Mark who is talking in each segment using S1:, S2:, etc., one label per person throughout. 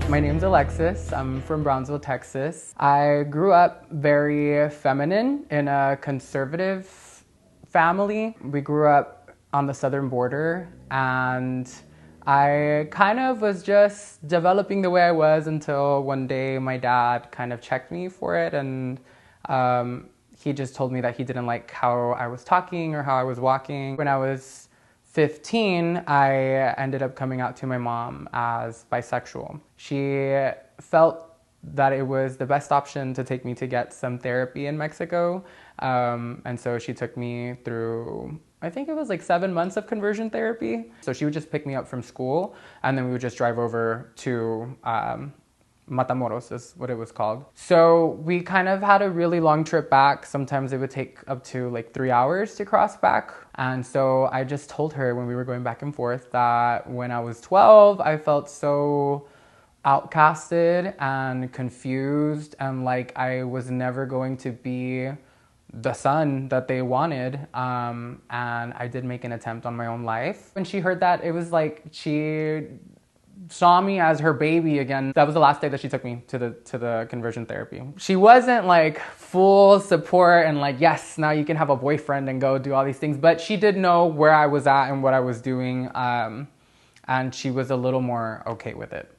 S1: My name's Alexis. I'm from Brownsville, Texas. I grew up very feminine in a conservative family. We grew up on the southern border, and I kind of was just developing the way I was until one day my dad kind of checked me for it, and he just told me that he didn't like how I was talking or how I was walking. When I was 15, I ended up coming out to my mom as bisexual. She felt that it was the best option to take me to get some therapy in Mexico. And so she took me through, I think it was like 7 months of conversion therapy. So she would just pick me up from school, and then we would just drive over to Matamoros is what it was called. So we kind of had a really long trip back. Sometimes it would take up to like 3 hours to cross back. And so I just told her when we were going back and forth that when I was 12, I felt so outcasted and confused, and like I was never going to be the son that they wanted. And I did make an attempt on my own life. When she heard that, it was like she saw me as her baby again. That was the last day that she took me to the conversion therapy. She wasn't like full support and like, yes, now you can have a boyfriend and go do all these things, but she did know where I was at and what I was doing, and she was a little more okay with it.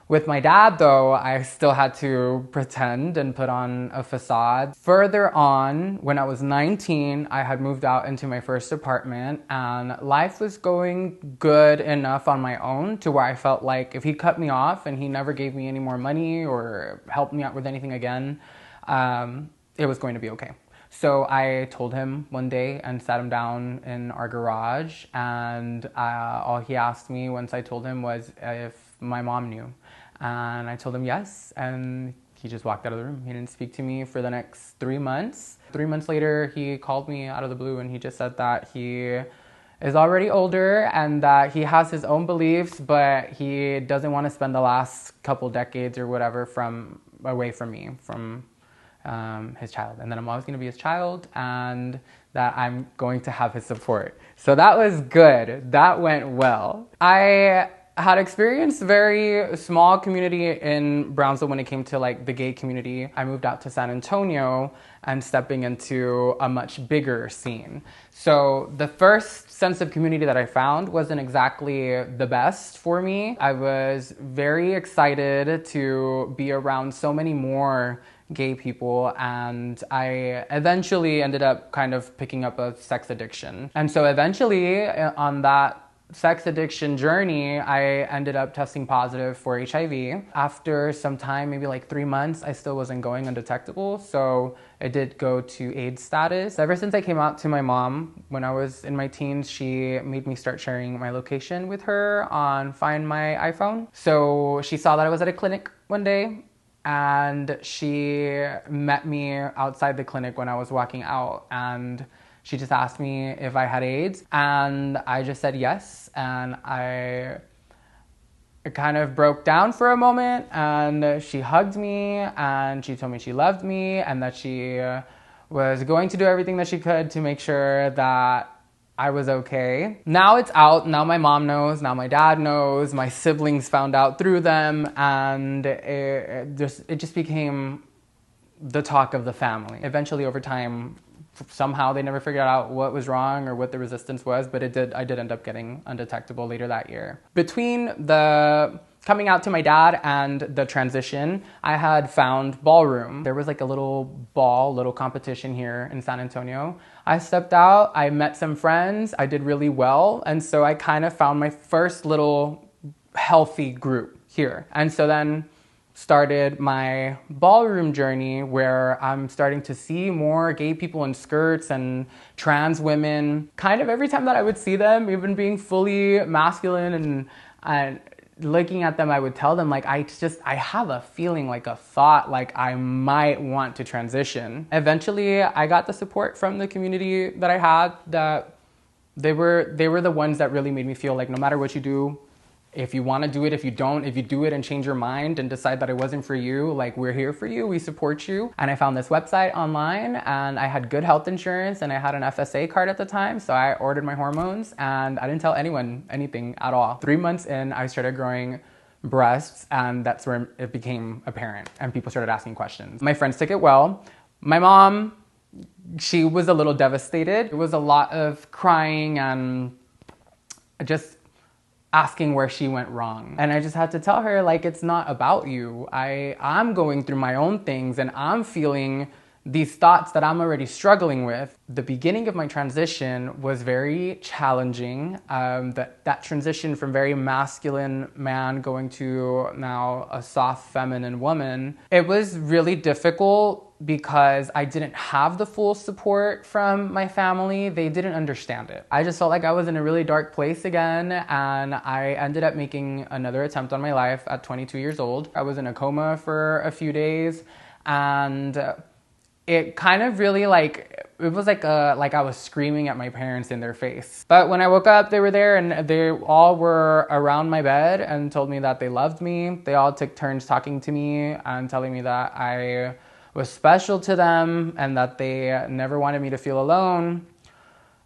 S1: With my dad, though, I still had to pretend and put on a facade. Further on, when I was 19, I had moved out into my first apartment, and life was going good enough on my own to where I felt like if he cut me off and he never gave me any more money or helped me out with anything again, it was going to be okay. So I told him one day and sat him down in our garage, and all he asked me once I told him was if my mom knew. And I told him yes, and he just walked out of the room. He didn't speak to me for the next 3 months. 3 months later, he called me out of the blue, and he just said that he is already older and that he has his own beliefs, but he doesn't want to spend the last couple decades or whatever away from me, from his child, and that I'm always going to be his child, and that I'm going to have his support. So that was good. That went well. I had experienced very small community in Brownsville when it came to like the gay community. I moved out to San Antonio and stepping into a much bigger scene. So the first sense of community that I found wasn't exactly the best for me. I was very excited to be around so many more gay people, and I eventually ended up kind of picking up a sex addiction. And so eventually on that sex addiction journey, I ended up testing positive for HIV. After some time, maybe like 3 months, I still wasn't going undetectable, so it did go to AIDS status. Ever since I came out to my mom when I was in my teens, she made me start sharing my location with her on Find My iPhone. So she saw that I was at a clinic one day, and she met me outside the clinic when I was walking out, and she just asked me if I had AIDS, and I just said yes, and I kind of broke down for a moment, and she hugged me, and she told me she loved me, and that she was going to do everything that she could to make sure that I was okay. Now it's out. Now my mom knows. Now my dad knows. My siblings found out through them, and it just became the talk of the family. Eventually, over time, somehow they never figured out what was wrong or what the resistance was, but I did end up getting undetectable later that year. Between the coming out to my dad and the transition, I had found ballroom. There was like a little competition here in San Antonio. I stepped out, I met some friends, I did really well, and so I kind of found my first little healthy group here. And so then started my ballroom journey, where I'm starting to see more gay people in skirts and trans women. Kind of every time that I would see them, even being fully masculine and looking at them, I would tell them like, I have a feeling, like a thought, like I might want to transition. Eventually, I got the support from the community that I had, that they were the ones that really made me feel like no matter what you do, if you want to do it, if you don't, if you do it and change your mind and decide that it wasn't for you, like we're here for you, we support you. And I found this website online, and I had good health insurance, and I had an FSA card at the time. So I ordered my hormones, and I didn't tell anyone anything at all. 3 months in, I started growing breasts, and that's where it became apparent and people started asking questions. My friends took it well. My mom, she was a little devastated. It was a lot of crying and just asking where she went wrong. And I just had to tell her, like, it's not about you. I'm going through my own things and I'm feeling these thoughts that I'm already struggling with. The beginning of my transition was very challenging. That transition from very masculine man going to now a soft feminine woman, it was really difficult because I didn't have the full support from my family. They didn't understand it. I just felt like I was in a really dark place again, and I ended up making another attempt on my life at 22 years old. I was in a coma for a few days, and it kind of really it was like I was screaming at my parents in their face. But when I woke up, they were there and they all were around my bed and told me that they loved me. They all took turns talking to me and telling me that I was special to them and that they never wanted me to feel alone.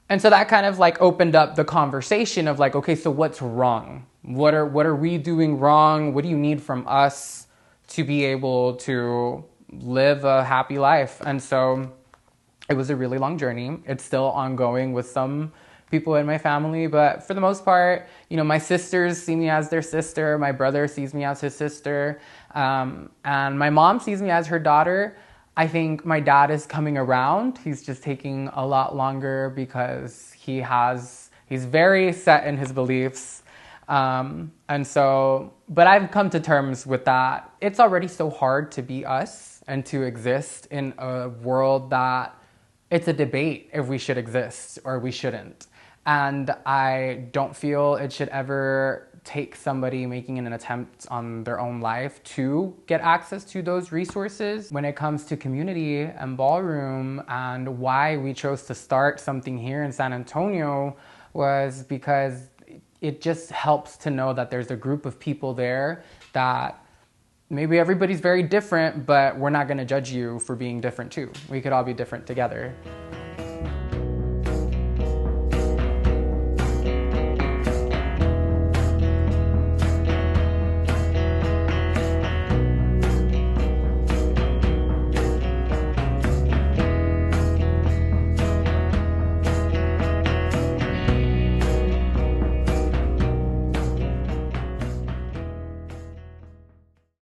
S1: And so that kind of opened up the conversation of okay, so what's wrong? What are we doing wrong? What do you need from us to be able to live a happy life? And so it was a really long journey. It's still ongoing with some people in my family, but for the most part, my sisters see me as their sister. My brother sees me as his sister. And my mom sees me as her daughter. I think my dad is coming around. He's just taking a lot longer because he's very set in his beliefs. But I've come to terms with that. It's already so hard to be us and to exist in a world that it's a debate if we should exist or we shouldn't. And I don't feel it should ever take somebody making an attempt on their own life to get access to those resources. When it comes to community and ballroom and why we chose to start something here in San Antonio was because it just helps to know that there's a group of people there that maybe everybody's very different, but we're not going to judge you for being different too. We could all be different together.